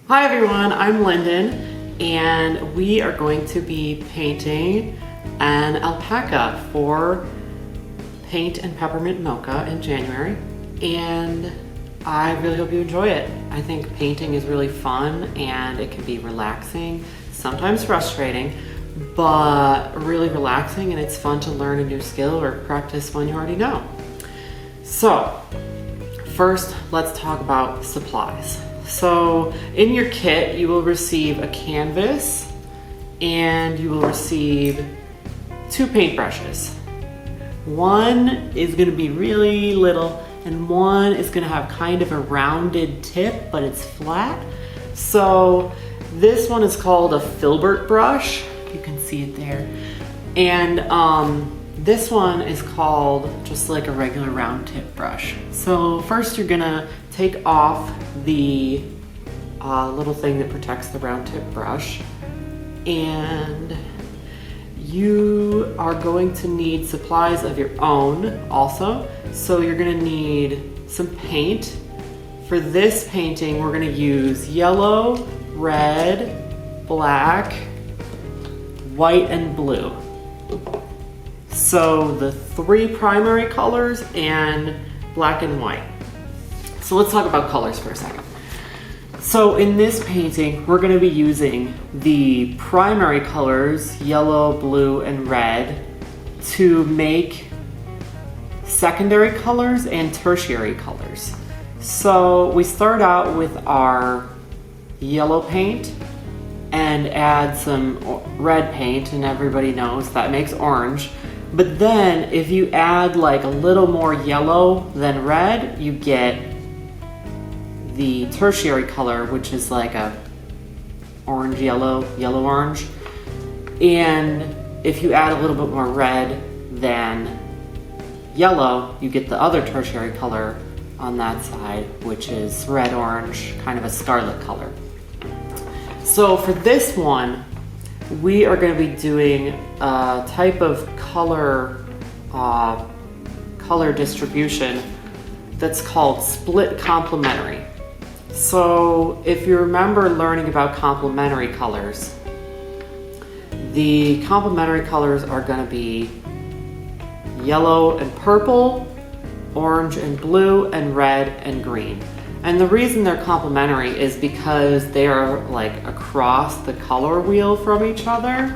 Hi everyone, I'm Lyndon and we are going to be painting an alpaca for Paint and Peppermint Mocha in January, and I really hope you enjoy it. I think painting is really fun and it can be relaxing, sometimes frustrating, but really relaxing, and it's fun to learn a new skill or practice one you already know. So first, let's talk about supplies. So in your kit, you will receive a canvas and you will receive 2 paintbrushes. One is going to be really little and one is going to have kind of a rounded tip, but it's flat. So this one is called a filbert brush. You can see it there. And this one is called just like a regular round tip brush. So first you're gonna take off the little thing that protects the round tip brush, and you are going to need supplies of your own also. So you're gonna need some paint. For this painting, we're gonna use yellow, red, black, white, and blue. So the 3 primary colors and black and white. So let's talk about colors for a second. So in this painting, we're gonna be using the primary colors, yellow, blue, and red, to make secondary colors and tertiary colors. So we start out with our yellow paint and add some red paint, and everybody knows that makes orange. But then if you add like a little more yellow than red, you get the tertiary color, which is like a orange, yellow, yellow, orange. And if you add a little bit more red than yellow, you get the other tertiary color on that side, which is red, orange, kind of a scarlet color. So for this one, we are going to be doing a type of color distribution that's called split complementary. So if you remember learning about complementary colors, the complementary colors are going to be yellow and purple, orange and blue, and red and green. And the reason they're complementary is because they are like across the color wheel from each other.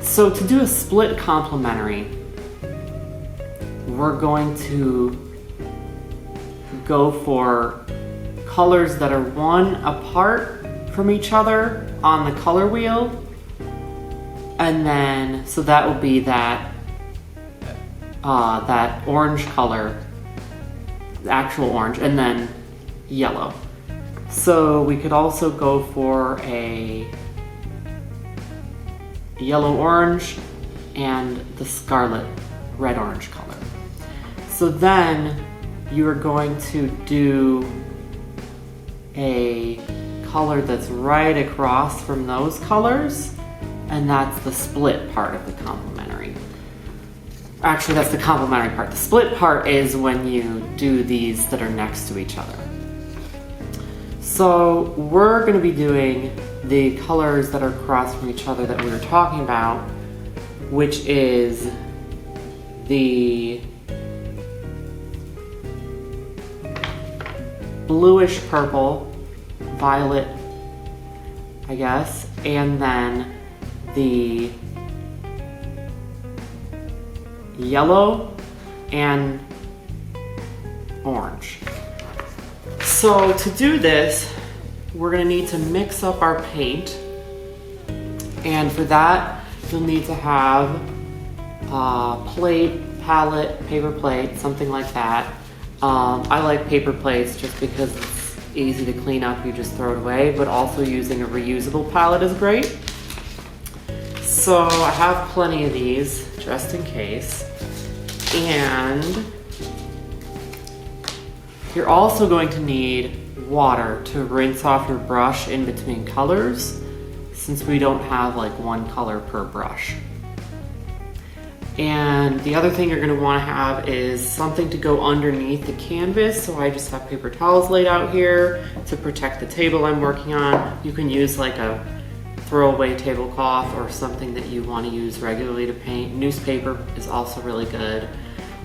So to do a split complementary, we're going to go for colors that are 1 apart from each other on the color wheel. And then, so that will be that orange color, the actual orange, and then yellow. So we could also go for a yellow orange and the scarlet red orange color. So then you are going to do a color that's right across from those colors, and that's the split part of the complementary. Actually, that's the complementary part. The split part is when you do these that are next to each other. So we're going to be doing the colors that are across from each other that we were talking about, which is the bluish purple, violet, I guess, and then the yellow and orange. So to do this, we're going to need to mix up our paint, and for that you'll need to have a plate, palette, paper plate, something like that. I like paper plates just because it's easy to clean up, you just throw it away, but also using a reusable palette is great. So I have plenty of these just in case. And you're also going to need water to rinse off your brush in between colors, since we don't have like 1 color per brush. And the other thing you're gonna wanna have is something to go underneath the canvas. So I just have paper towels laid out here to protect the table I'm working on. You can use like a throwaway tablecloth or something that you wanna use regularly to paint. Newspaper is also really good.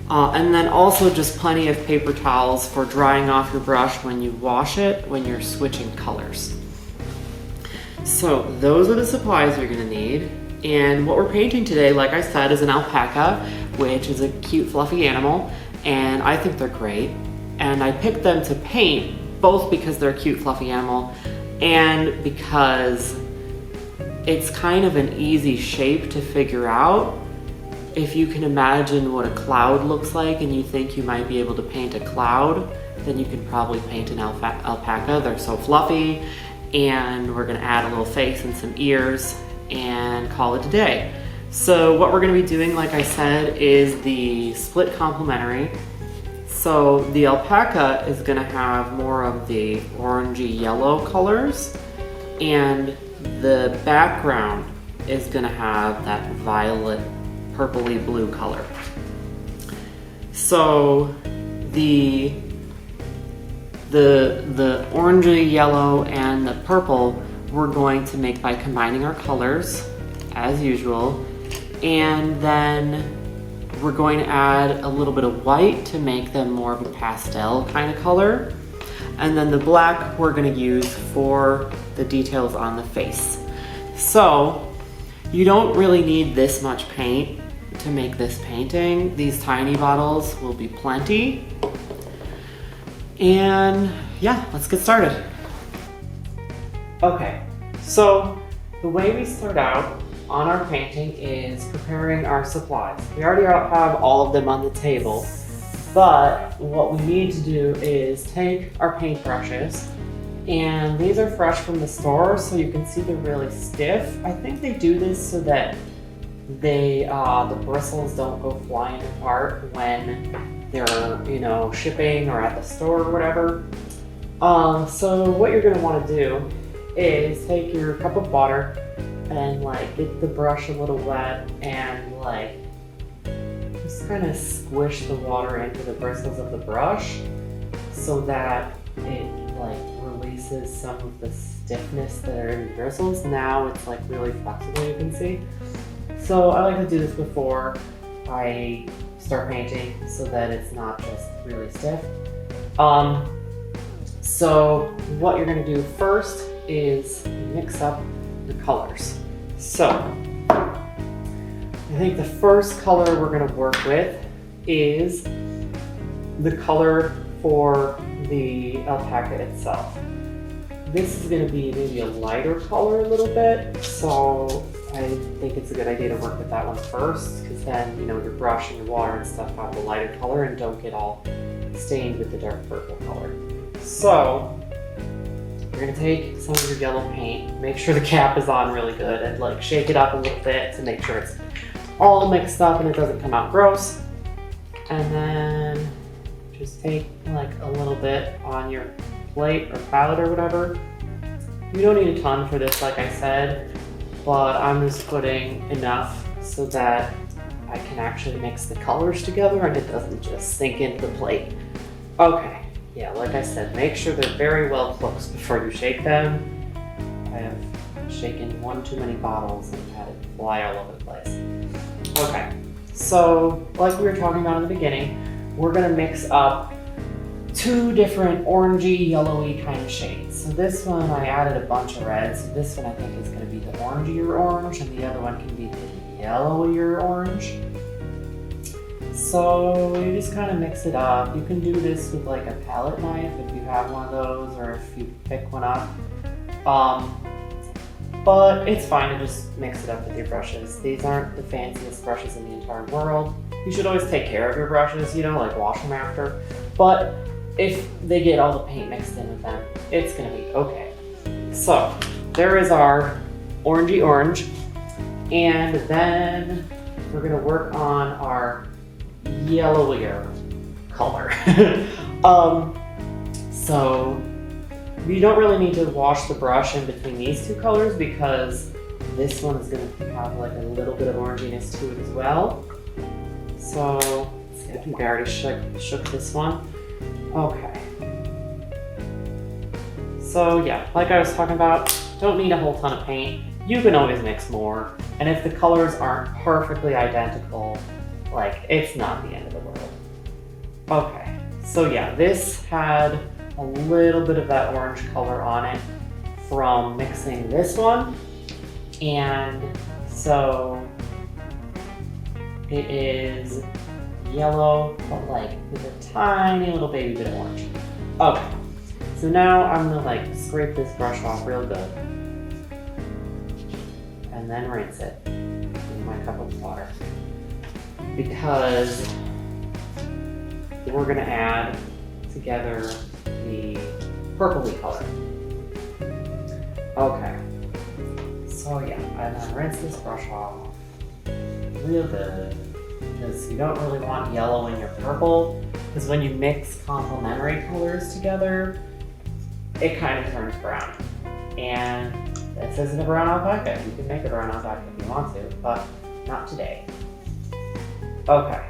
And then also just plenty of paper towels for drying off your brush when you wash it, when you're switching colors. So those are the supplies you're gonna need. And what we're painting today, like I said, is an alpaca, which is a cute fluffy animal, and I think they're great. And I picked them to paint both because they're a cute fluffy animal and because it's kind of an easy shape to figure out. If you can imagine what a cloud looks like and you think you might be able to paint a cloud, then you can probably paint an alpaca. They're so fluffy, and we're gonna add a little face and some ears and call it a day. So what we're gonna be doing, like I said, is the split complementary. So the alpaca is gonna have more of the orangey yellow colors, and the background is gonna have that violet purpley blue color. So the orangey yellow and the purple we're going to make by combining our colors as usual, and then we're going to add a little bit of white to make them more of a pastel kind of color, and then the black we're going to use for the details on the face. So you don't really need this much paint to make this painting. These tiny bottles will be plenty. And yeah, let's get started. Okay, so the way we start out on our painting is preparing our supplies. We already have all of them on the table, but what we need to do is take our paintbrushes, and these are fresh from the store, so you can see they're really stiff. I think they do this so that the bristles don't go flying apart when they're, you know, shipping or at the store or whatever. So what you're gonna wanna do is take your cup of water and like get the brush a little wet and like just kind of squish the water into the bristles of the brush so that it like releases some of the stiffness that are in the bristles. Now it's like really flexible, you can see. So I like to do this before I start painting so that it's not just really stiff. So what you're gonna do first is mix up the colors. So I think the first color we're gonna work with is the color for the alpaca itself. This is gonna be maybe a lighter color a little bit, so I think it's a good idea to work with that one first, because then, you know, your brush and your water and stuff have the lighter color and don't get all stained with the dark purple color. So you're gonna take some of your yellow paint, make sure the cap is on really good, and like shake it up a little bit to make sure it's all mixed up and it doesn't come out gross. And then just take like a little bit on your plate or palette or whatever. You don't need a ton for this, like I said, but I'm just putting enough so that I can actually mix the colors together and it doesn't just sink into the plate. Okay. Yeah, like I said, make sure they're very well close before you shake them. I have shaken one too many bottles and had it fly all over the place. Okay, so like we were talking about in the beginning, we're gonna mix up two different orangey, yellowy kind of shades. So this one I added a bunch of reds. This one I think is gonna be the orangier orange, and the other one can be the yellowier orange. So you just kind of mix it up. You can do this with like a palette knife if you have one of those, or if you pick one up. But it's fine to just mix it up with your brushes. These aren't the fanciest brushes in the entire world. You should always take care of your brushes, you know, like wash them after. But if they get all the paint mixed in with them, it's gonna be okay. So there is our orangey orange. And then we're gonna work on our yellowier color. So you don't really need to wash the brush in between these two colors because this one is going to have like a little bit of oranginess to it as well. So, let's see, I think I already shook this one. Okay. So yeah, like I was talking about, don't need a whole ton of paint. You can always mix more. And if the colors aren't perfectly identical, like, it's not the end of the world. Okay, so yeah, this had a little bit of that orange color on it from mixing this one. And so it is yellow, but like with a tiny little baby bit of orange. Okay, so now I'm gonna like scrape this brush off real good and then rinse it in my cup of water because we're gonna add together the purpley color. Okay, so yeah, I'm gonna rinse this brush off real good because you don't really want yellow in your purple because when you mix complementary colors together, it kind of turns brown. And this isn't a brown alpaca. You can make a brown alpaca if you want to, but not today. Okay,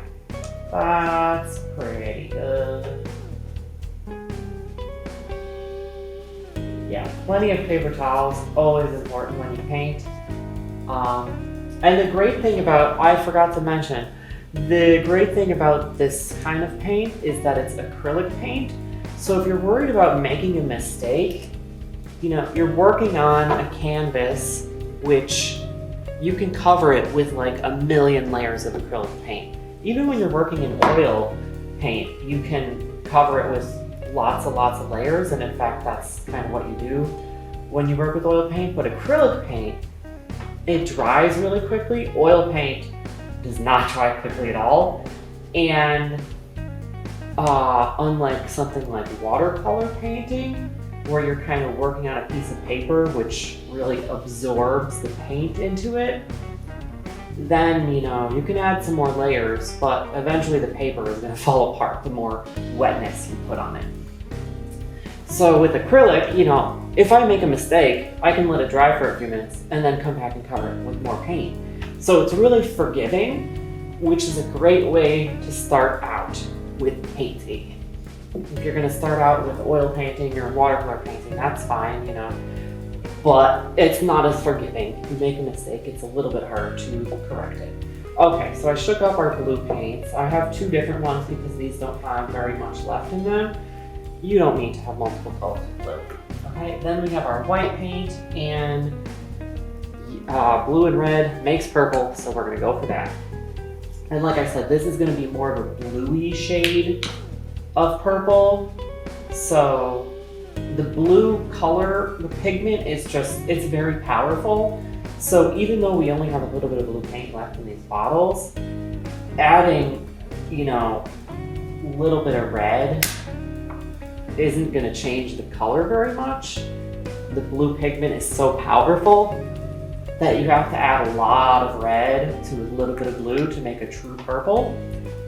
that's pretty good. Yeah, plenty of paper towels, always important when you paint. And the great thing about, I forgot to mention, the great thing about this kind of paint is that it's acrylic paint. So if you're worried about making a mistake, you know, you're working on a canvas which you can cover it with like a million layers of acrylic paint. Even when you're working in oil paint, you can cover it with lots and lots of layers, and in fact that's kind of what you do when you work with oil paint. But acrylic paint, it dries really quickly. Oil paint does not dry quickly at all. And unlike something like watercolor painting, where you're kind of working on a piece of paper which really absorbs the paint into it, then, you know, you can add some more layers, but eventually the paper is going to fall apart the more wetness you put on it. So with acrylic, you know, if I make a mistake, I can let it dry for a few minutes and then come back and cover it with more paint. So it's really forgiving, which is a great way to start out with painting. If you're going to start out with oil painting or watercolor painting, that's fine, you know, but it's not as forgiving. If you make a mistake, it's a little bit harder to correct it. Okay, so I shook up our blue paints. I have two different ones because these don't have very much left in them. You don't need to have multiple colors of blue. Okay, then we have our white paint, and blue and red makes purple, so we're gonna go for that. And like I said, this is gonna be more of a bluey shade of purple. So the blue color, the pigment is just, it's very powerful. So even though we only have a little bit of blue paint left in these bottles, adding, you know, a little bit of red isn't gonna change the color very much. The blue pigment is so powerful that you have to add a lot of red to a little bit of blue to make a true purple.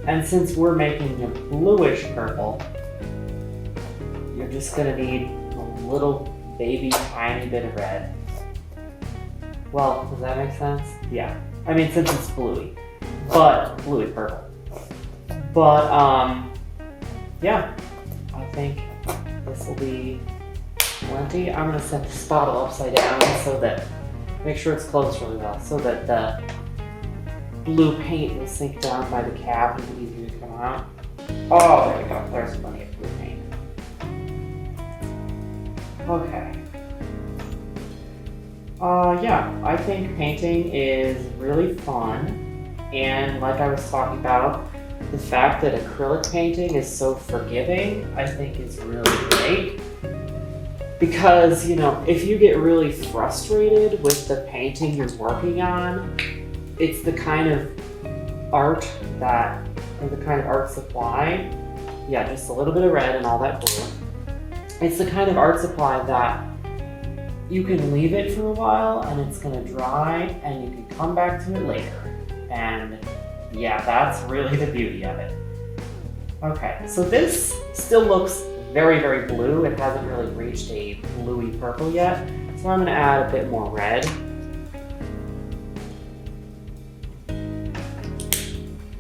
And since we're making a bluish purple, you're just gonna need a little baby tiny bit of red. Well, does that make sense? Yeah. I mean, since it's bluey, but bluey purple. But yeah, I think this will be plenty. I'm gonna set this bottle upside down so that, make sure it's closed really well, so that the blue paint will sink down by the cap and be easier to come out. Oh, there we go. There's plenty of blue paint. Okay. Yeah, I think painting is really fun, and like I was talking about, the fact that acrylic painting is so forgiving, I think is really great. Because, you know, if you get really frustrated with the painting you're working on, it's the kind of art that, or the kind of art supply, yeah, just a little bit of red and all that blue. It's the kind of art supply that you can leave it for a while and it's gonna dry and you can come back to it later. And yeah, that's really the beauty of it. Okay, so this still looks very, very blue. It hasn't really reached a bluey purple yet. So I'm gonna add a bit more red.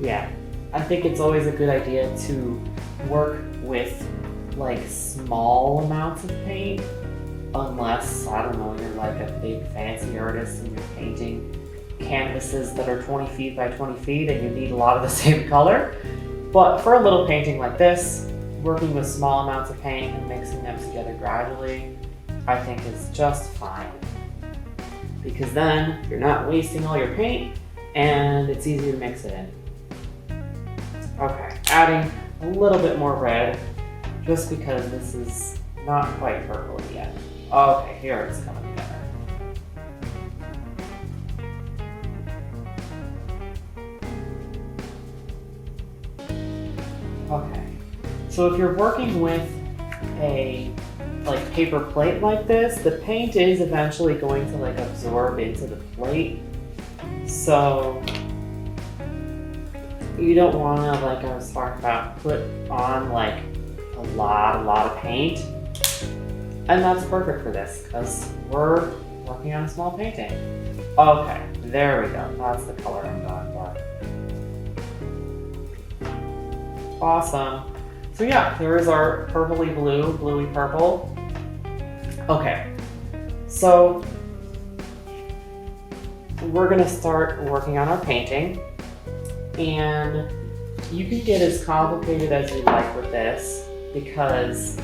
Yeah, I think it's always a good idea to work with like small amounts of paint, unless, I don't know, you're like a big fancy artist and you're painting canvases that are 20 feet by 20 feet and you need a lot of the same color. But for a little painting like this, working with small amounts of paint and mixing them together gradually, I think is just fine. Because then you're not wasting all your paint and it's easy to mix it in. Okay, adding a little bit more red, just because this is not quite purple yet. Okay, here it's coming together. Okay, so if you're working with a like paper plate like this, the paint is eventually going to like absorb into the plate. So you don't want to, like I was talking about, put on like a lot of paint. And that's perfect for this because we're working on a small painting. Okay, there we go. That's the color I'm going for. Awesome. So yeah, there is our purpley blue, bluey purple. Okay, so we're gonna start working on our painting, and you can get as complicated as you like with this because,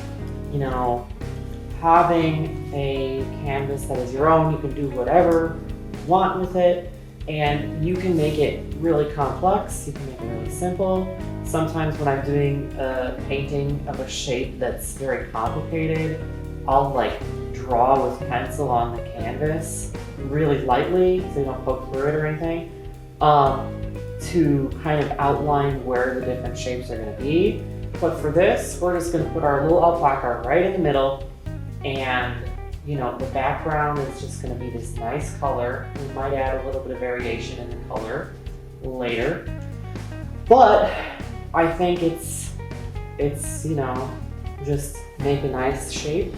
you know, having a canvas that is your own, you can do whatever you want with it, and you can make it really complex, you can make it really simple. Sometimes when I'm doing a painting of a shape that's very complicated, I'll like draw with pencil on the canvas really lightly so you don't poke through it or anything, to kind of outline where the different shapes are going to be. But for this, we're just going to put our little alpaca right in the middle, and you know, the background is just going to be this nice color. We might add a little bit of variation in the color later, but I think it's you know, just make a nice shape.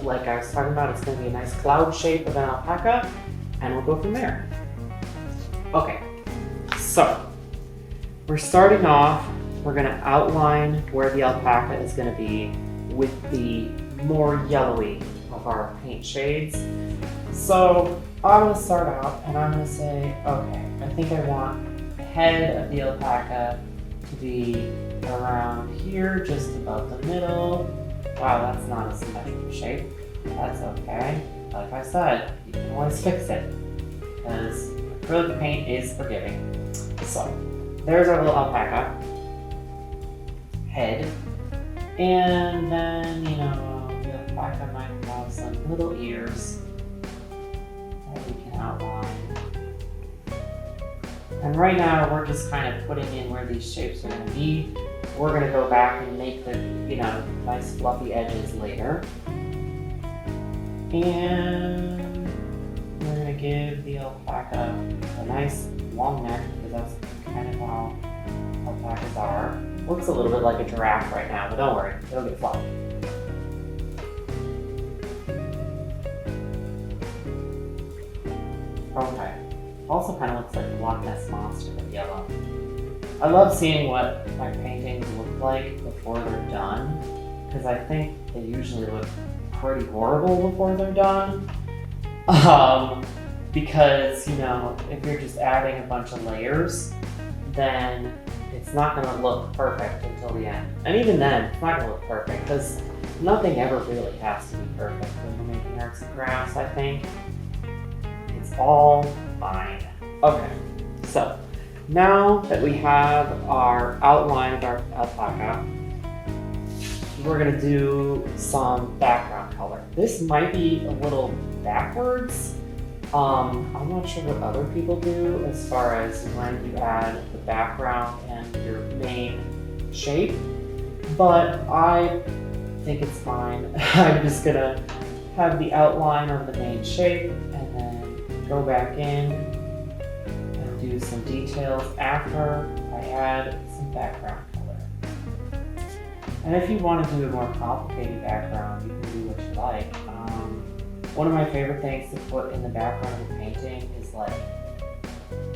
Like I was talking about, it's going to be a nice cloud shape of an alpaca, and we'll go from there. Okay, so we're starting off, we're going to outline where the alpaca is going to be with the more yellowy of our paint shades. So I'm going to start out and I'm going to say, okay, I think I want the head of the alpaca to be around here, just above the middle. Wow, that's not a symmetrical shape. That's okay. Like I said, you can always fix it because acrylic paint is forgiving. So there's our little alpaca head, and then, you know, the alpaca might have some little ears that we can outline. And right now we're just kind of putting in where these shapes are going to be. We're going to go back and make the, you know, nice fluffy edges later. And we're going to give the alpaca a nice long neck because that's kind of how alpacas are. Looks a little bit like a giraffe right now, but don't worry, it'll get fluffy. Okay. Also kind of looks like the Loch Ness Monster with yellow. I love seeing what my paintings look like before they're done, because I think they usually look pretty horrible before they're done. Because, you know, if you're just adding a bunch of layers, then it's not going to look perfect until the end. And even then, it's not going to look perfect, because nothing ever really has to be perfect when we're making arts and crafts, I think. It's all fine. Okay, so now that we have our outline of our alpaca, we're going to do some background color. This might be a little backwards. I'm not sure what other people do as far as when you add the background and your main shape, but I think it's fine. I'm just going to have the outline of the main shape and then go back in and do some details after I add some background color. And if you want to do a more complicated background, you can do what you like. One of my favorite things to put in the background of a painting is like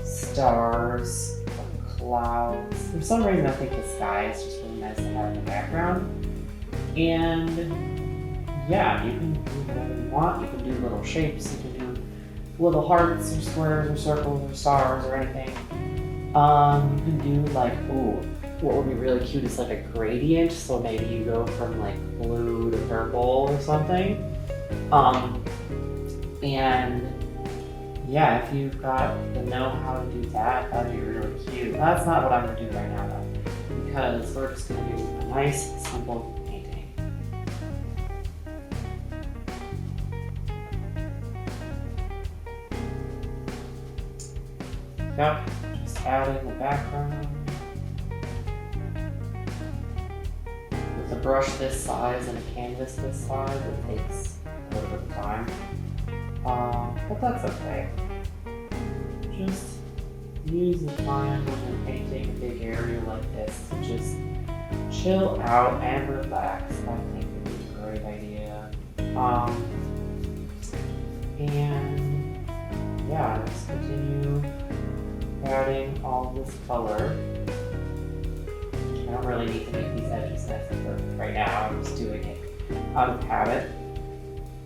stars or clouds. For some reason I think the sky is just really nice to have in the background. And yeah, you can do whatever you want. You can do little shapes, you can do little hearts or squares or circles or stars or anything. You can do like, ooh, what would be really cute is like a gradient. So maybe you go from like blue to purple or something. And yeah, if you've got the know-how to do that, that'd be really cute. That's not what I'm gonna do right now though, because we're just gonna do a nice, simple painting. Yep, just adding the background. With a brush this size and a canvas this size, it takes a little bit of time. But that's okay. Just use the time when you're painting a big area like this to just chill out and relax. I think would be a great idea. And yeah, just continue adding all this color. I don't really need to make these edges nice and perfect right now. I'm just doing it out of habit.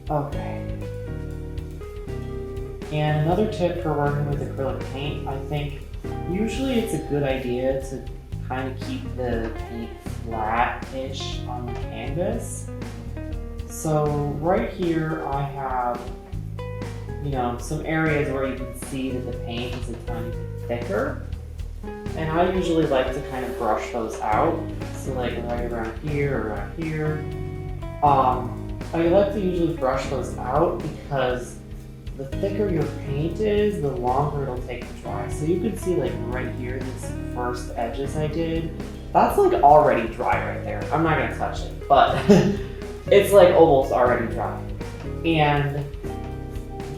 Okay. And another tip for working with acrylic paint, I think usually it's a good idea to kind of keep the paint flat-ish on the canvas. So right here I have, some areas where you can see that the paint is a tiny bit thicker. And I usually like to kind of brush those out. So like right around here, around here. I like to usually brush those out because the thicker your paint is, the longer it'll take to dry. So you can see like right here, this first edges I did, that's like already dry right there. I'm not gonna touch it, but it's like almost already dry. And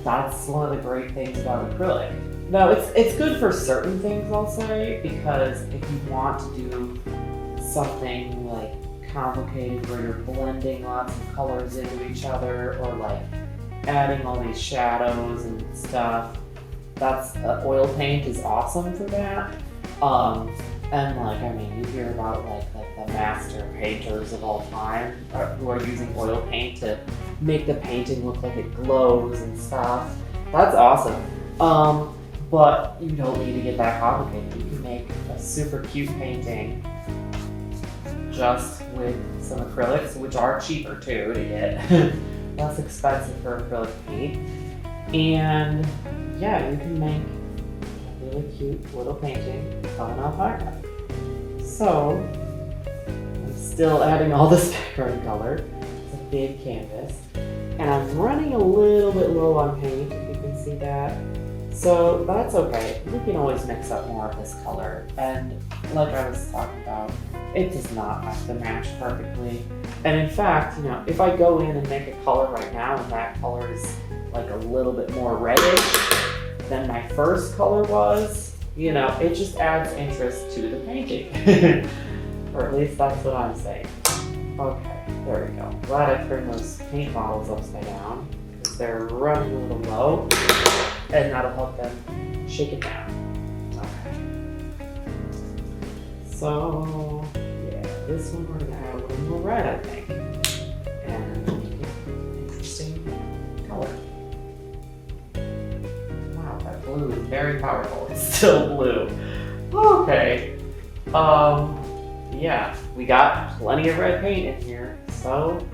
that's one of the great things about acrylic. Now it's good for certain things, I'll say, because if you want to do something like complicated where you're blending lots of colors into each other, or like adding all these shadows and stuff, that's oil paint is awesome for that. And you hear about like the master painters of all time who are using oil paint to make the painting look like it glows and stuff. That's awesome. But you don't need to get that complicated. You can make a super cute painting just with some acrylics, which are cheaper too to get. Less expensive for acrylic paint. And yeah, you can make a really cute little painting of an alpaca. So I'm still adding all this background color. It's a big canvas. And I'm running a little bit low on paint, if you can see that. So that's okay. We can always mix up more of this color. And like I was talking about, it does not have to match perfectly. And in fact, if I go in and make a color right now and that color is like a little bit more reddish than my first color was, it just adds interest to the painting. Or at least that's what I'm saying. Okay, there we go. Glad I turned those paint bottles upside down because they're running a little low, and that'll help them shake it down. Okay. So yeah, this one we're gonna add a little more red, I think, and make it an interesting color. Wow, that blue is very powerful. It's still blue. Okay. Yeah, we got plenty of red paint in here, so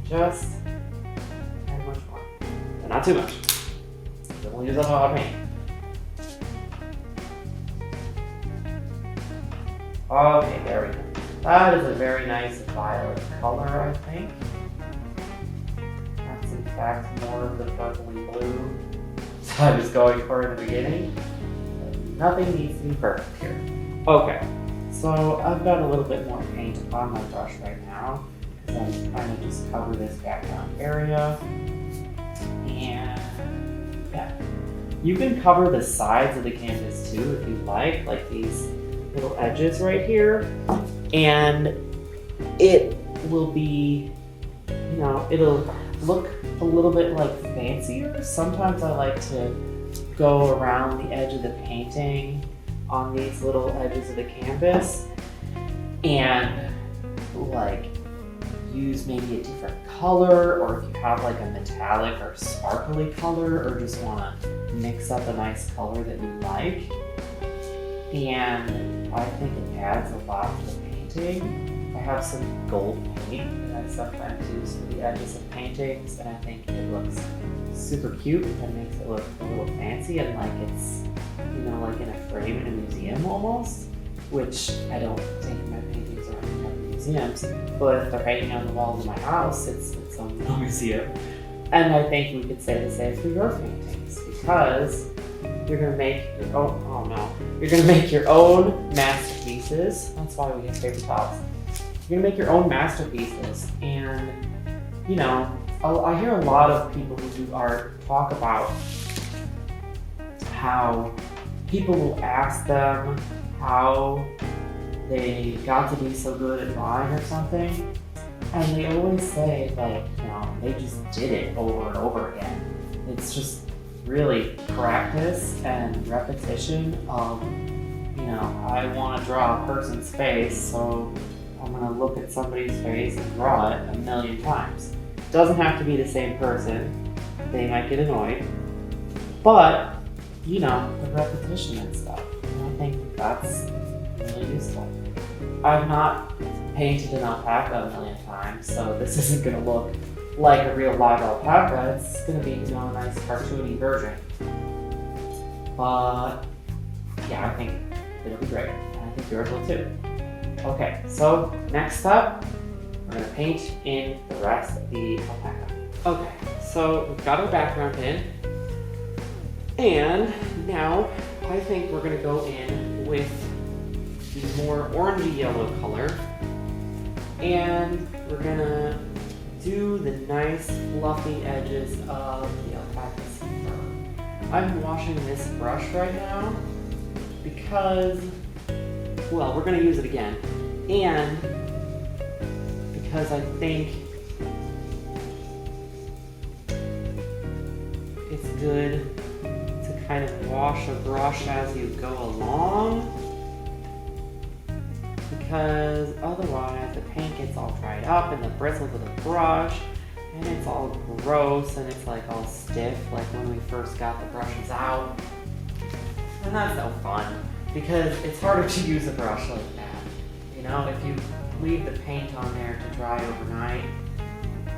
just add much more, but not too much. Don't use up a lot of paint. Okay, there we go. That is a very nice violet color, I think. That's in fact more of the purpley blue that I was going for in the beginning. But nothing needs to be perfect here. Okay, so I've got a little bit more paint on my brush right now because I'm trying to just cover this background area. And yeah, you can cover the sides of the canvas too if you like these little edges right here, and it will be, it'll look a little bit like fancier. Sometimes I like to go around the edge of the painting on these little edges of the canvas and like use maybe a different color, or if you have like a metallic or sparkly color, or just want to mix up a nice color that you like. And I think it adds a lot to the painting. I have some gold paint that I sometimes use for the edges of paintings, and I think it looks super cute and makes it look a little fancy and like it's, you know, like in a frame in a museum almost, which I don't take my paintings around in museums, but if they're hanging on the walls of my house, it's its own little museum. And I think we could say the same for your paintings, because you're gonna make your own, you're gonna make your own masterpieces. That's why we have paper towels. You're gonna make your own masterpieces, and you know, I hear a lot of people who do art talk about how people will ask them how they got to be so good at drawing or something, and they always say like, you know, they just did it over and over again. It's just really practice and repetition of, you know, I want to draw a person's face, so I'm going to look at somebody's face and draw it a million times. It doesn't have to be the same person. They might get annoyed. But, you know, the repetition and stuff. And I think that's really useful. I've not painted an alpaca a million times, so this isn't going to look like a real live alpaca. It's going to be, you know, a nice cartoony version. But yeah, I think it'll be great. And I think yours will too. Okay, so next up, we're going to paint in the rest of the alpaca. Okay, so we've got our background in. And now I think we're going to go in with the more orangey yellow color. And we're going to do the nice fluffy edges of the alpaca's fur. I'm washing this brush right now because, well, we're going to use it again, and because I think it's good to kind of wash a brush as you go along, because otherwise the paint gets all dried up and the bristles of the brush, and it's all gross and it's like all stiff like when we first got the brushes out. And that's no fun, because it's harder to use a brush like that. You know, if you leave the paint on there to dry overnight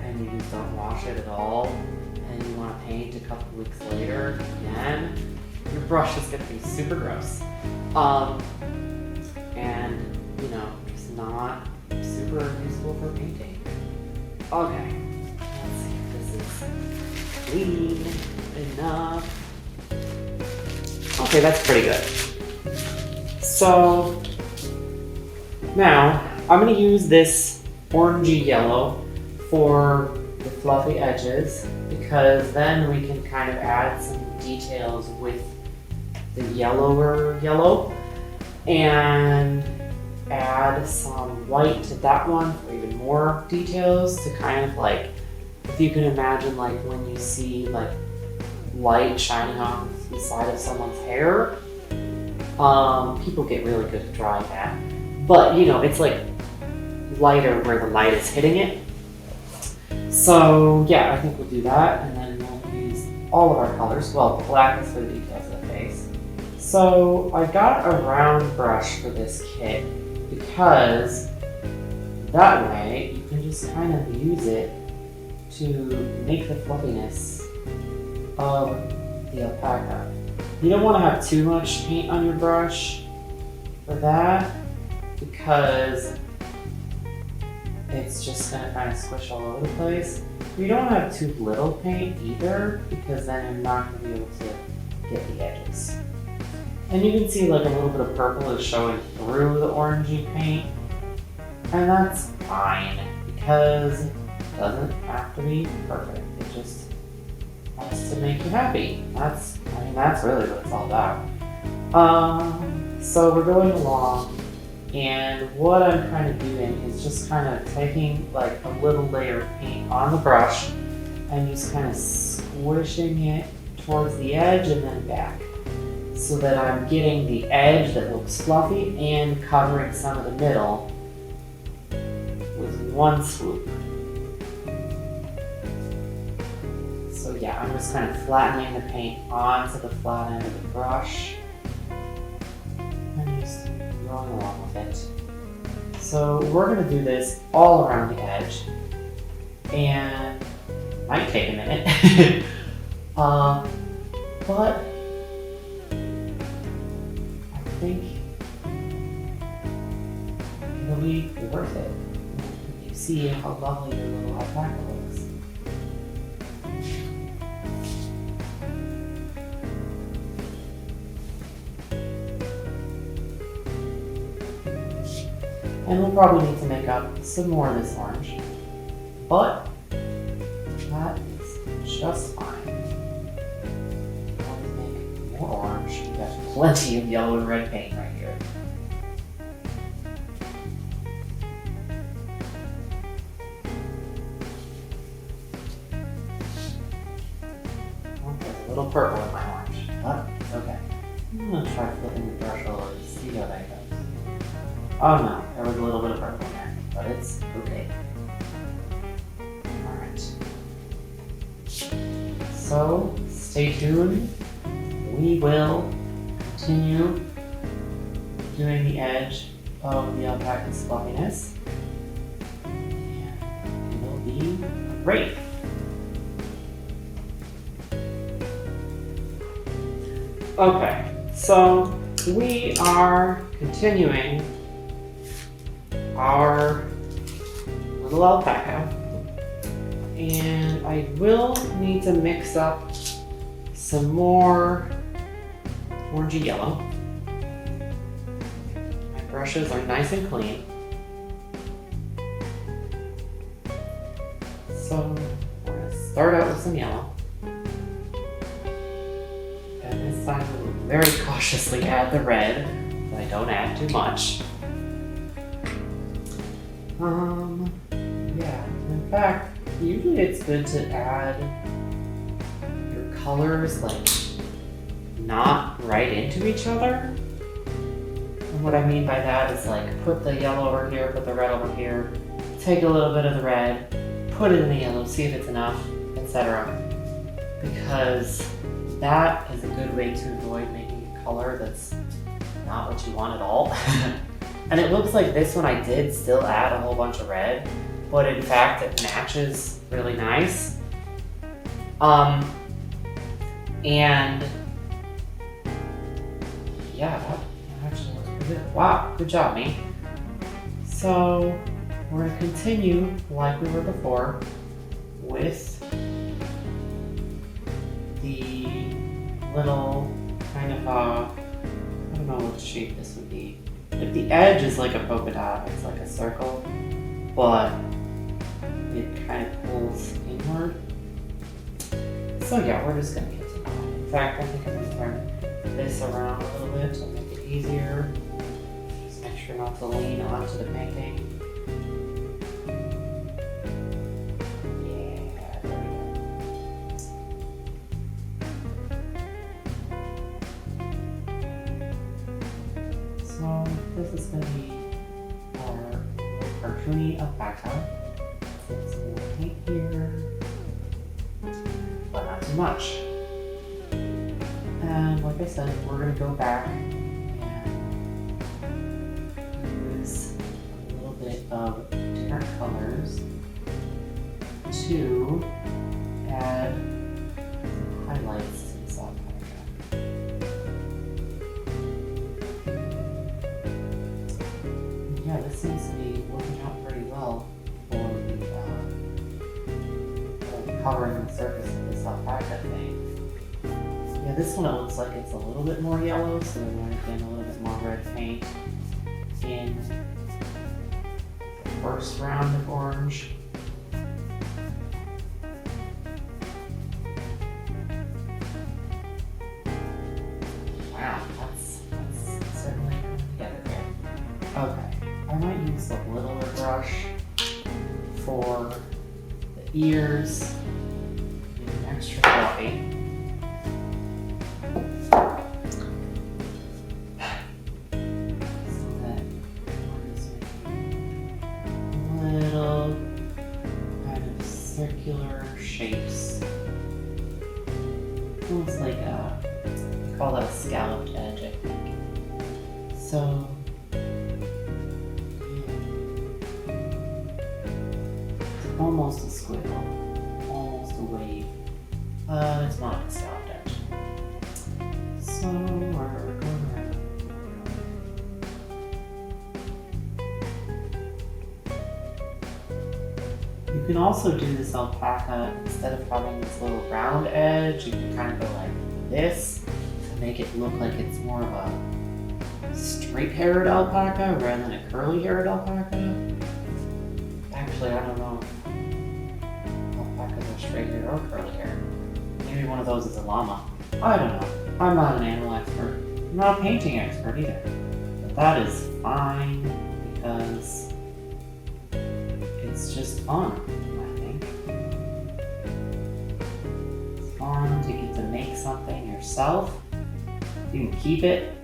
and you just don't wash it at all, and you want to paint a couple weeks later again, your brush is going to be super gross. And you know, it's not super useful for painting. Okay, let's see if this is clean enough. Okay, that's pretty good. So now I'm going to use this orangey yellow for the fluffy edges, because then we can kind of add some details with the yellower yellow and add some white to that one for even more details, to kind of like, if you can imagine like when you see like light shining on the side of someone's hair. People get really good at drawing that, but you know, it's like lighter where the light is hitting it. So yeah, I think we'll do that, and then we'll use all of our colors. Well, the black is for the details of the face. So I got a round brush for this kit, because that way you can just kind of use it to make the fluffiness of the alpaca. You don't want to have too much paint on your brush for that, because it's just going to kind of squish all over the place. You don't have too little paint either, because then you're not going to be able to get the edges. And you can see like a little bit of purple is showing through the orangey paint, and that's fine, because it doesn't have to be perfect. It just has to make you happy. That's really what it's all about. So we're going along, and what I'm kind of doing is just kind of taking like a little layer of paint on the brush and just kind of squishing it towards the edge and then back. so that I'm getting the edge that looks fluffy and covering some of the middle with one swoop. So yeah, I'm just kind of flattening the paint onto the flat end of the brush and just going along with it. So we're going to do this all around the edge, and it might take a minute, but I think it'll be worth it. You see how lovely your little alpaca looks. And we'll probably need to make up some more of this orange, but that is just fine. Always make more orange. We've got plenty of yellow and red paint right here. Oh, there's a little purple in my orange, but it's okay. I'm gonna try flipping the brush over to see how that goes. Oh no, there was a little bit of purple in there, but it's okay. Alright. So, stay tuned. We will continue doing the edge of the alpaca's fluffiness. And it will be great. Okay, so we are continuing our little alpaca, and I will need to mix up some more orangey yellow. My brushes are nice and clean, so we're going to start out with some yellow, and this time we'll very cautiously add the red, but I don't add too much. Yeah, in fact, usually it's good to add your colors like not right into each other. And what I mean by that is like put the yellow over here, put the red over here, take a little bit of the red, put it in the yellow, see if it's enough, etc. Because that is a good way to avoid making a color that's not what you want at all. And it looks like this one I did still add a whole bunch of red, but in fact it matches really nice. And yeah, that actually looks pretty good. Wow, good job, me. So we're gonna continue like we were before with the little kind of I don't know what shape this would be. Like the edge is like a polka dot, it's like a circle, but it kind of pulls inward. So yeah, we're just gonna continue. In fact, I think I'm gonna turn this around a little bit to make it easier. Just make sure not to lean onto the painting. Yeah, there we go. So this is going to be our cartoony alpaca. It's some more paint here, but not too much. And like I said, we're going to go back and use a little bit of different colors to add some highlights to this alpaca. Yeah, this seems to be working out pretty well for the covering the surface of this alpaca thing. Yeah, this one it looks like it's a little bit more yellow, so we're going to get a little bit more red paint in the first round of orange. Wow, that's certainly coming together there. Okay, I might use the littler brush for the ears, being extra fluffy. call that a scalloped edge, I think. So, it's almost a squiggle, almost a wave. It's not a scalloped edge. So, we're going around. You can also do this alpaca, instead of having this little round edge, you can kind of go like this to make it look like it's more of a straight-haired alpaca rather than a curly-haired alpaca. Actually, I don't know if alpacas are straight-haired or curly-haired. Maybe one of those is a llama. I don't know. I'm not an animal expert. I'm not a painting expert either. But that is fine because it's just fun, I think. It's fun to get to make something yourself. You can keep it,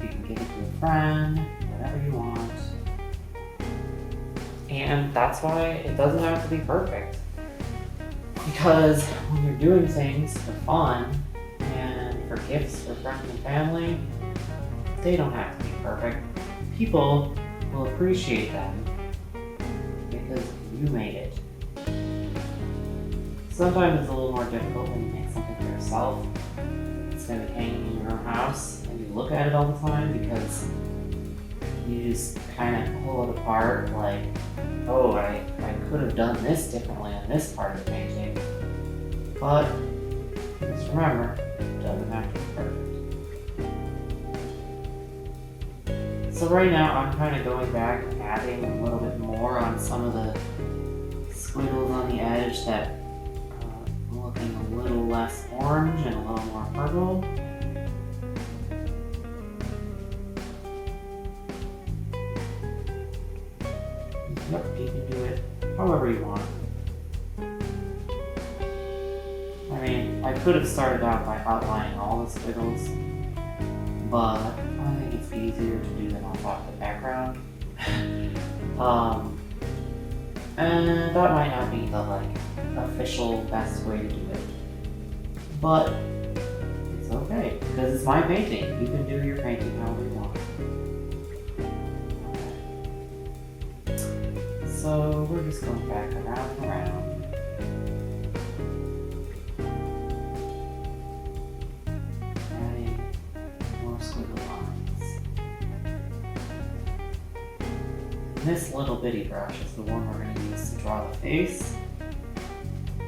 you can give it to a friend, whatever you want. And that's why it doesn't have to be perfect. Because when you're doing things for fun and for gifts for friends and family, they don't have to be perfect. People will appreciate them because you made it. Sometimes it's a little more difficult when you make something for yourself instead of hanging in your own house and you look at it all the time because you just kind of pull it apart like, oh, I could have done this differently on this part of the painting. But just remember, it doesn't have to be perfect. So right now I'm kind of going back and adding a little bit more on some of the squiggles on the edge that are looking a little less orange and a little more purple. Yep, you can do it however you want. I mean, I could have started out by outlining all the squiggles, but I think it's easier to do them on top of the background. And that might not be the official best way to do it. But it's okay, because it's my painting. You can do your painting however you want. So we're just going back around and around. Adding more squiggle lines. And this little bitty brush is the one we're going to use to draw the face.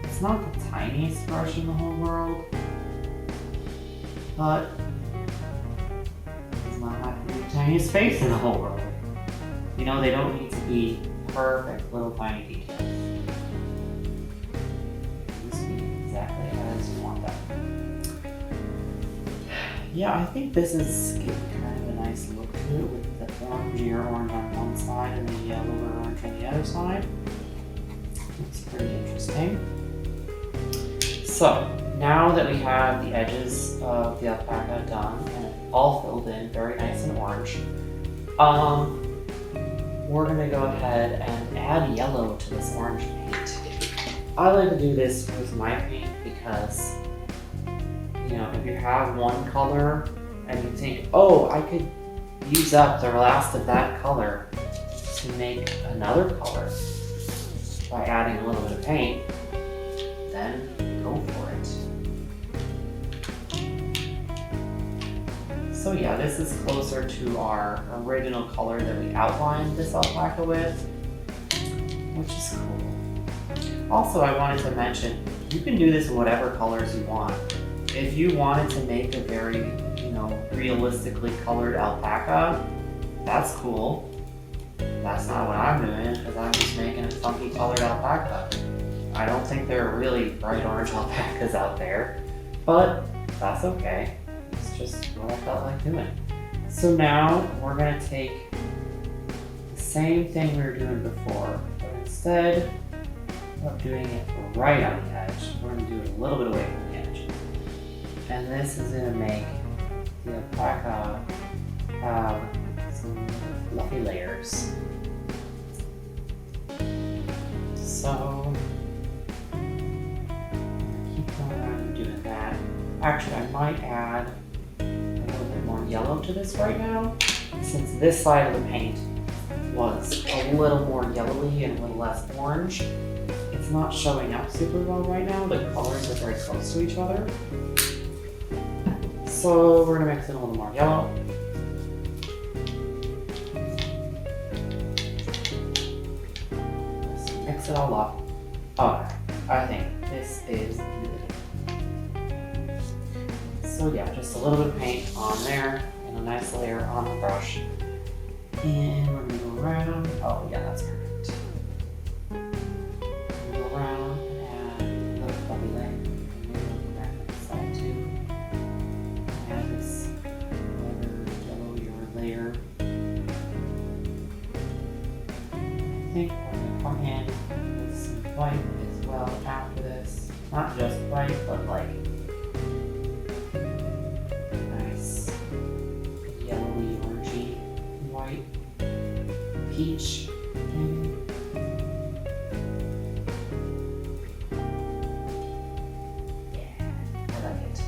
It's not the tiniest brush in the whole world, but it does not have to be the tiniest face in the whole world. You know, they don't need to be perfect little tiny details. Just be exactly as you want them. Yeah, I think this is giving kind of a nice look to it with the orangier orange on one side and the yellower orange on the other side. It's pretty interesting. So, now that we have the edges of the alpaca done and all filled in very nice and orange, we're going to go ahead and add yellow to this orange paint. I like to do this with my paint because, you know, if you have one color and you think, oh, I could use up the last of that color to make another color by adding a little bit of paint, then go for it. So yeah, this is closer to our original color that we outlined this alpaca with, which is cool. Also, I wanted to mention, you can do this in whatever colors you want. If you wanted to make a very, you know, realistically colored alpaca, that's cool. That's not what I'm doing, because I'm just making a funky colored alpaca. I don't think there are really bright orange alpacas out there, but that's okay. It's just what I felt like doing. So now we're going to take the same thing we were doing before, but instead of doing it right on the edge, we're going to do it a little bit away from the edge. And this is going to make the alpaca have some fluffy layers. So keep going around and doing that. Actually, I might add yellow to this right now. Since this side of the paint was a little more yellowy and a little less orange, it's not showing up super well right now. The colors are very close to each other. So we're gonna mix in a little more yellow. Let's mix it all up. Okay, I think this is good. So yeah, just a little bit of paint on there and a nice layer on the brush. And we're gonna go around. Oh yeah, that's perfect. Go around and add a little bubbly layer. Back on the side too. Add this other yellowier layer. I think we're gonna come in with some white as well after this. Not just white, but like nice yellowy, orangey white. Peach, maybe. Yeah, I like it.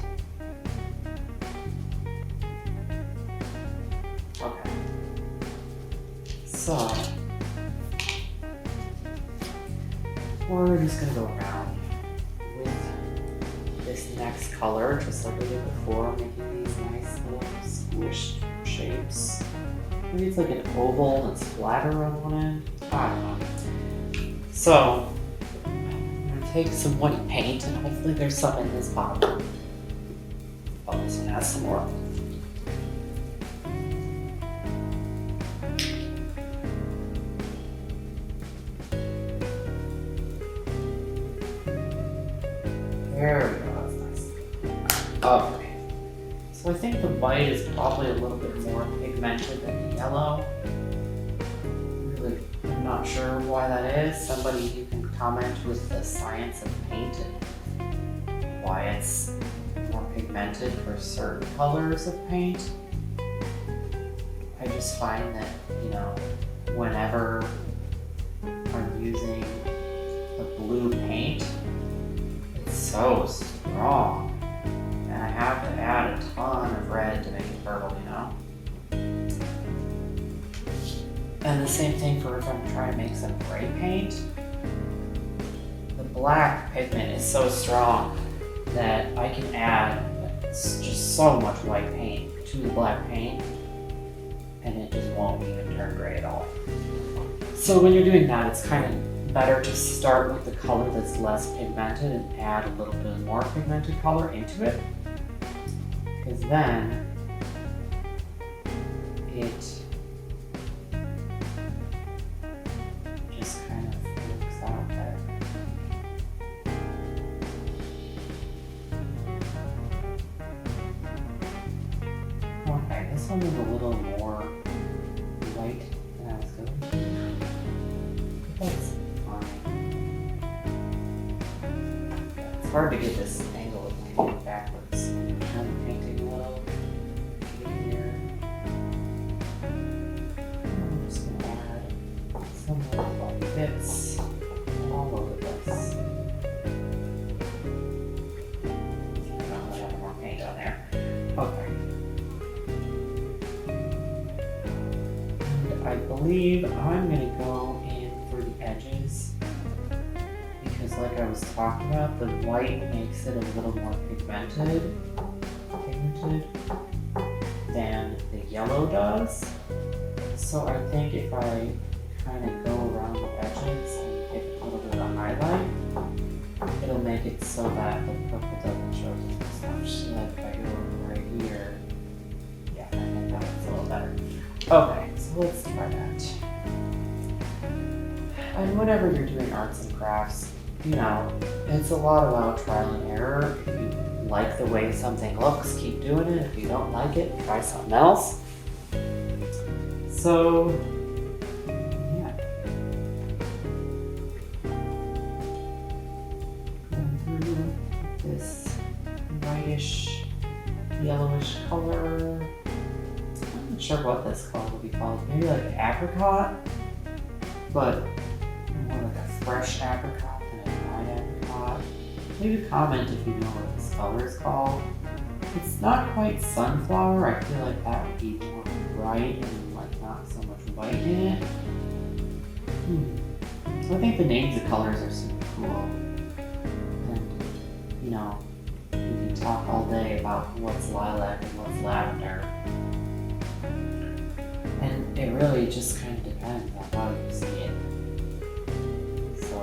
Okay. So, we're just gonna go around with this next color, just like we did before, making these nice little squished shapes. Maybe it's like an oval that's flatter on one end. I don't know. So, I'm going to take some white paint, and hopefully there's some in this bottle. Oh, this one has some more. There we go, that's nice. Okay. So I think the white is probably a little bit more pigmented than the yellow. Really, I'm not sure why that is. Somebody you can comment with the science of paint and why it's more pigmented for certain colors of paint. I just find that, you know, whenever I'm using a blue paint, it's so strong. And I have to add a ton of red to make it purple, you know? And the same thing for if I'm trying to make some gray paint. The black pigment is so strong that I can add just so much white paint to the black paint and it just won't even turn gray at all. So when you're doing that, it's kind of better to start with the color that's less pigmented and add a little bit more pigmented color into it. Because then it just kind of looks out better. Okay, this one is a little more white than I was going to. That's fine. It's hard to get this angle of painting backwards. I'm painting a little here. I'm just going to add some little bits all over this. I don't really have more paint on there. Okay. And I believe I'm going to go in for the edges because like I was talking about, the white makes it a little more pigmented than the yellow does. So I think if I kind of go around the edges and get a little bit of a highlight, it'll make it so that the purple doesn't show as much. So like if I go right here, yeah, I think that looks a little better. Okay, so let's try that. And whenever you're doing arts and crafts, you know, it's a lot about trial and error. If you like the way something looks, keep doing it. If you don't like it, try something else. So, yeah. Going through this whitish, yellowish color. I'm not sure what this color would be called. Maybe like apricot, but more like a fresh apricot than a dried apricot. Leave a comment if you know what this color is called. It's not quite sunflower. I feel like that would be more bright and like not so much white in it. So I think the names of colors are super cool. And, you know, we can talk all day about what's lilac and what's lavender. And it really just kind of depends on how you see it. So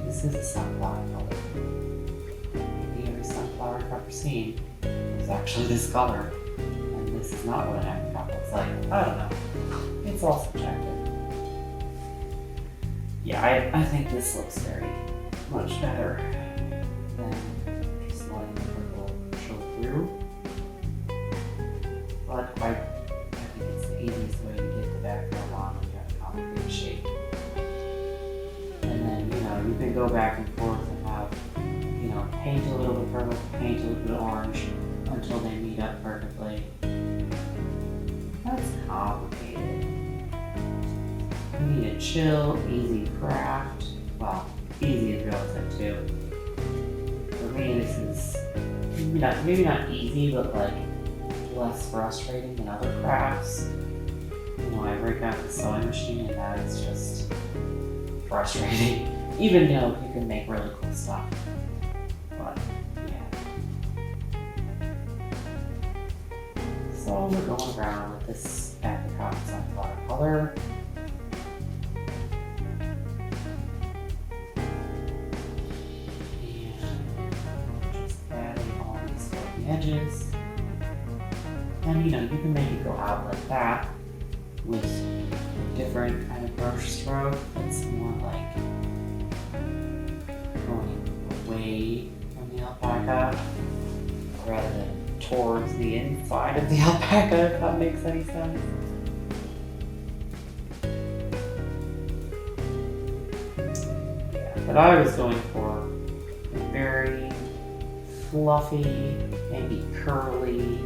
this is a sunflower color. Maybe every sunflower I've ever seen is actually this color. And this is not what an apricot looks like. I don't know. It's all subjective. Yeah, I think this looks very much better than just letting the purple show through. But I think it's the easiest way to get the background on when you have a concrete shape. And then, you know, you can go back and forth and have, you know, paint a little bit purple, paint a little bit orange until they meet up perfectly. That's complicated. You need a chill, easy craft. Well, easy is relative too. For me, this is maybe not easy, but like less frustrating than other crafts. You know, I break out the sewing machine and that is just frustrating. Even though you can make really cool stuff. But yeah. So we're going around with this apricot sunflower color. Edges, and you know, you can make it go out like that with a different kind of brush stroke that's more like going away from the alpaca rather than towards the inside of the alpaca, if that makes any sense. Yeah, but I was going for a very fluffy, maybe curly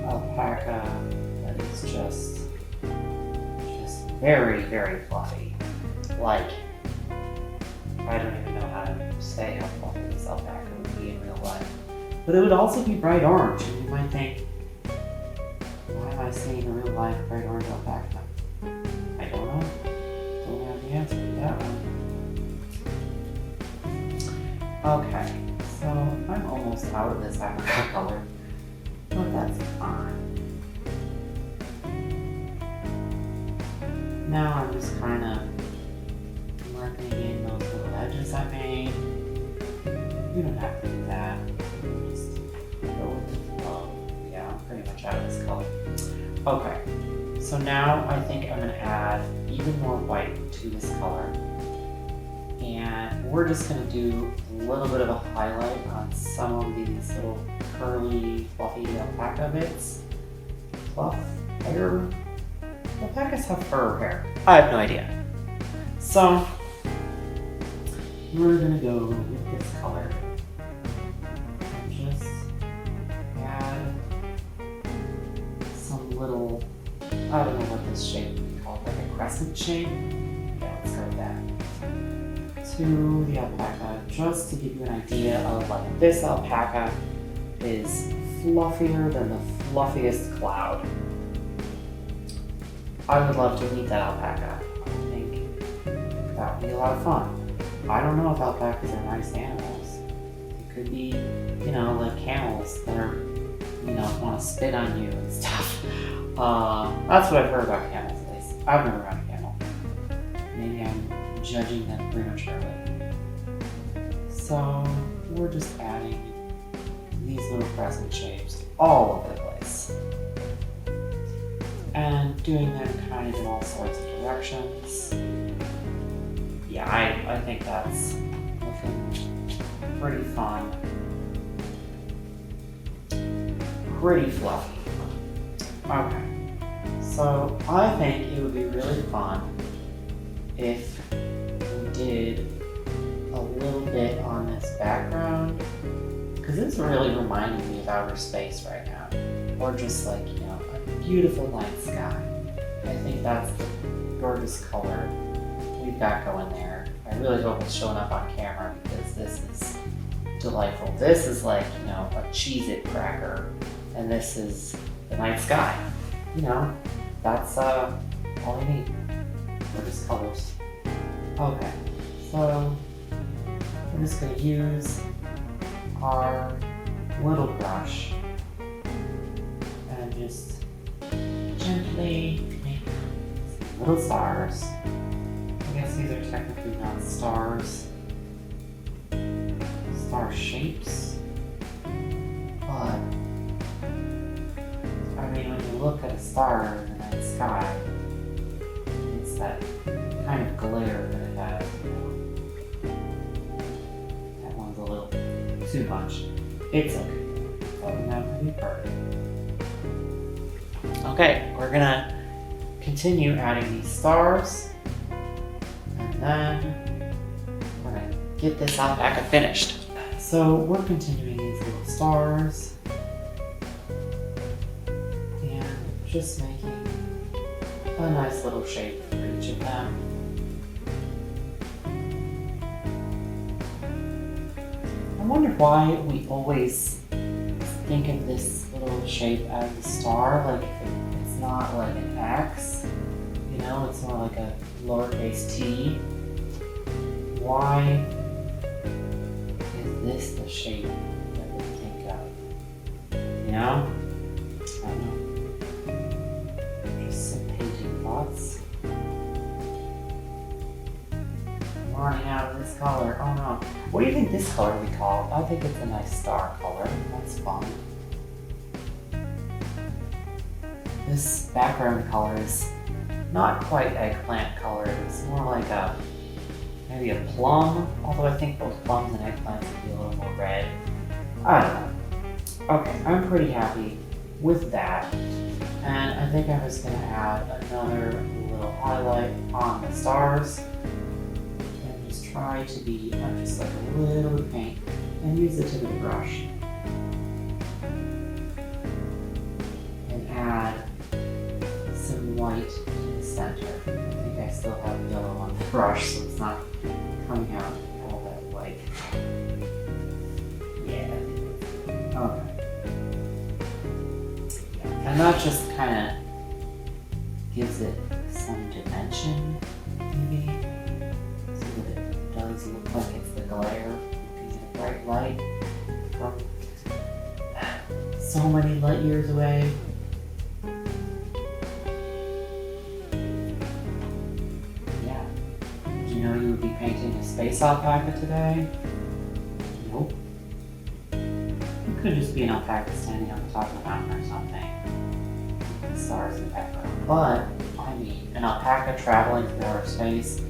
alpaca that is just very, very fluffy. Like, I don't even know how to say how fluffy this alpaca would be in real life. But it would also be bright orange, and you might think, why am I seeing a real life bright orange alpaca? I don't know. Don't have the answer to that one. Okay. So I'm almost out of this apricot color, but that's fine. Now I'm just kind of blending in those little edges I made. You don't have to do that. Just go with the flow. Yeah, I'm pretty much out of this color. Okay, so now I think I'm going to add even more white to this color. And we're just going to do a little bit of a highlight on some of these little curly, fluffy alpaca bits. Fluff, hair. Alpacas have fur or hair. I have no idea. So, we're going to go with this color. And just add some little, I don't know what this shape would be called, like a crescent shape. Yeah, let's go with that. To the alpaca, just to give you an idea of like this alpaca is fluffier than the fluffiest cloud. I would love to meet that alpaca. I think that would be a lot of fun. I don't know if alpacas are nice animals. It could be, you know, like camels that are, you know, want to spit on you and stuff. That's what I've heard about camels at least. I've never had a camel. Maybe I'm judging them prematurely. So we're just adding these little crescent shapes all over the place and doing them kind of in all sorts of directions. Yeah, I think that's looking pretty fun, pretty fluffy. Okay, so I think it would be really fun if we did a little bit on this background, because it's really reminding me of outer space right now, or just like, you know, a beautiful night sky. I think that's the gorgeous color we've got going there. I really hope it's showing up on camera, because this is delightful. This is like, you know, a Cheez-It cracker, and this is the night sky. You know, that's all you need for just colors. Okay, so we're just going to use our little brush and just gently make little stars. I guess these are technically not stars, star shapes, but I mean, when you look at a star in the night sky, it's that kind of glare that it has, you know. That one's a little too much. It's okay. It's probably not going to be perfect. Okay, we're gonna continue adding these stars, and then we're gonna get this alpaca finished. So we're continuing these little stars and just making a nice little shape for each of them. I wonder why we always think of this little shape as a star, like it's not like an X, you know, it's more like a lowercase t. Why is this the shape that we think of? You know? I don't know. Just some painting thoughts. I'm running out of this color. Oh no. What do you think this color would be called? I think it's a nice star color. That's fun. This background color is not quite eggplant color. It's more like maybe a plum, although I think both plums and eggplants would be a little more red. I don't know. Okay, I'm pretty happy with that. And I think I'm just going to add another little highlight on the stars. And just try to be just like a little bit of paint and use the tip of the brush. And add some white to the center. I think I still have yellow on the brush, so it's not coming out all that white. Yeah. Okay. Yeah. And that just kind of gives it some dimension, maybe, so that it does look like it's the glare because of the bright light from so many light years away. You would be painting a space alpaca today? Nope. It could just be an alpaca standing on the top of a mountain or something. The stars in the background. But, I mean, an alpaca traveling through outer space,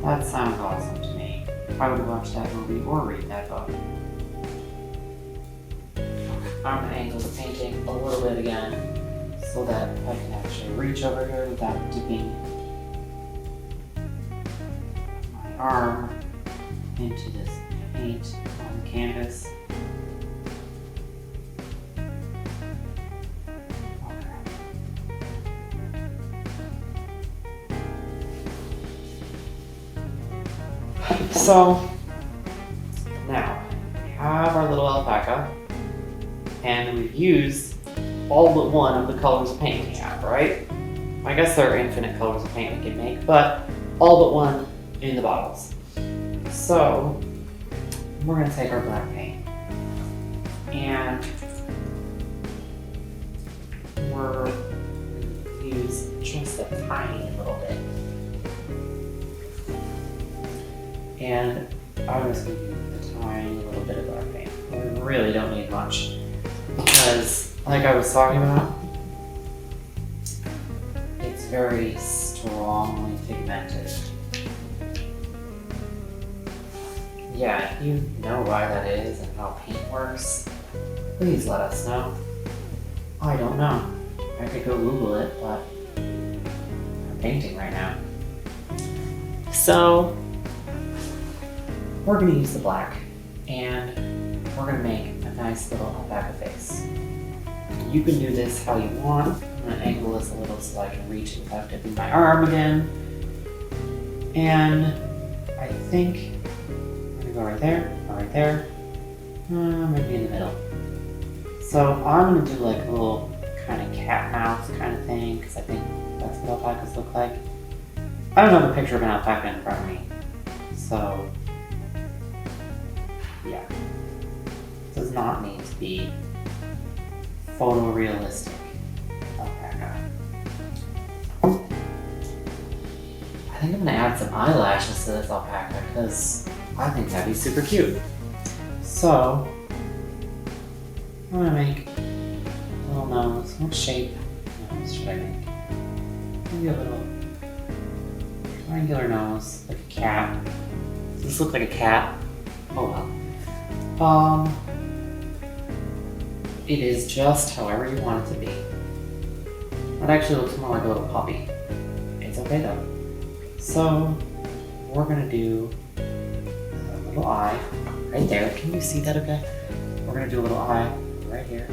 that sounds awesome to me. I would watch that movie or read that book. I'm going to angle the painting a little bit again so that I can actually reach over here without dipping arm into this paint on the canvas. Okay. So now we have our little alpaca, and we've used all but one of the colors of paint we have, right? I guess there are infinite colors of paint we can make, but all but one in the bottles. So we're going to take our black paint and we're going to use just a tiny little bit. And I'm just going to use a tiny little bit of black paint. We really don't need much because, like I was talking about, it's very strongly pigmented. Yeah, if you know why that is and how paint works, please let us know. I don't know. I could go Google it, but I'm painting right now. So, we're going to use the black, and we're going to make a nice little alpaca face. You can do this how you want. I'm going to angle this a little so I can reach it without dipping my arm again. And I think go right there, Maybe in the middle. So I'm gonna do like a little kind of cat mouse kind of thing, because I think that's what alpacas look like. I don't have a picture of an alpaca in front of me, so yeah. Does not need to be photorealistic alpaca. I think I'm gonna add some eyelashes to this alpaca because I think that'd be super cute. So I'm gonna make a little nose. What shape nose should I make? Maybe a little triangular nose, like a cat. Does this look like a cat? Oh well. It is just however you want it to be. It actually looks more like a little puppy. It's okay though. So we're gonna do a little eye right there. Can you see that okay? We're gonna do a little eye right here.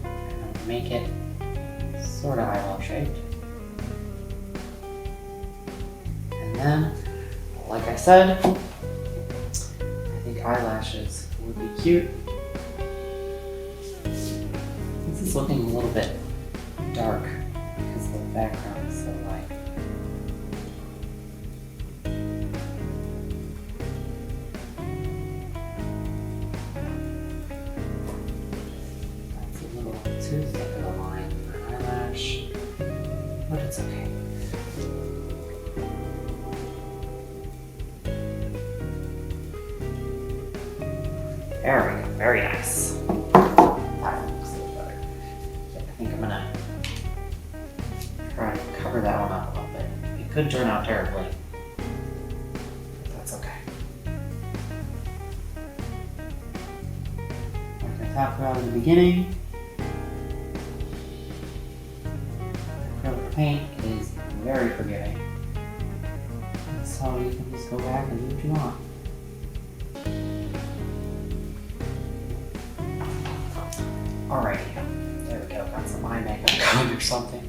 And I'm gonna make it sort of eyeball shaped. And then, like I said, I think eyelashes would be cute. This is looking a little bit dark because the background is so light. That's a little too thick of a line for an eyelash, but it's okay. There we go, very nice. That looks a little better. I think I'm gonna try to cover that one up a little bit. It could turn out terribly, but that's okay. Like I talked about in the beginning, acrylic paint is very forgiving. So you can just go back and do what you want. Alrighty, there we go, got some eye makeup going or something.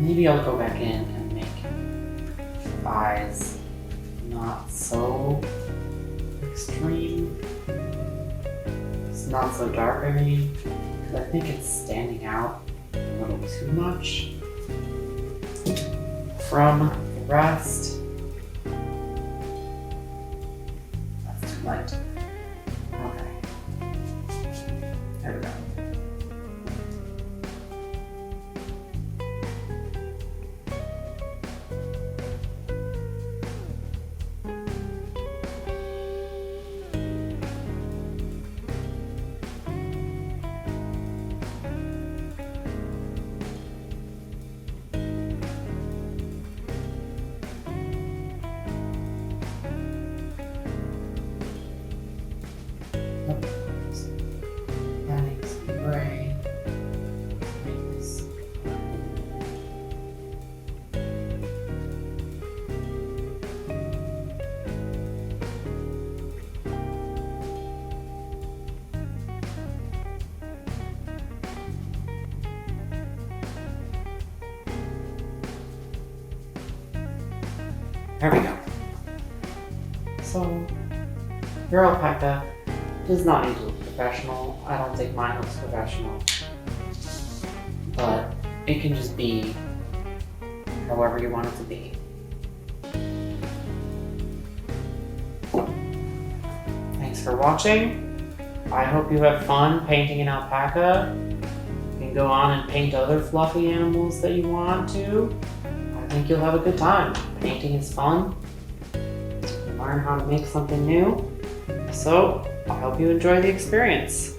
Maybe I'll go back in and make the eyes not so extreme. It's not so dark, I mean, because I think it's standing out a little too much from the rest. That's too light. Okay. There we go. Adding some gray. Make this There we go. So, your alpaca does not need to look professional. I don't think mine looks professional. But it can just be however you want it to be. Thanks for watching. I hope you have fun painting an alpaca. You can go on and paint other fluffy animals that you want to. I think you'll have a good time. Painting is fun. You learn how to make something new. So, I hope you enjoy the experience.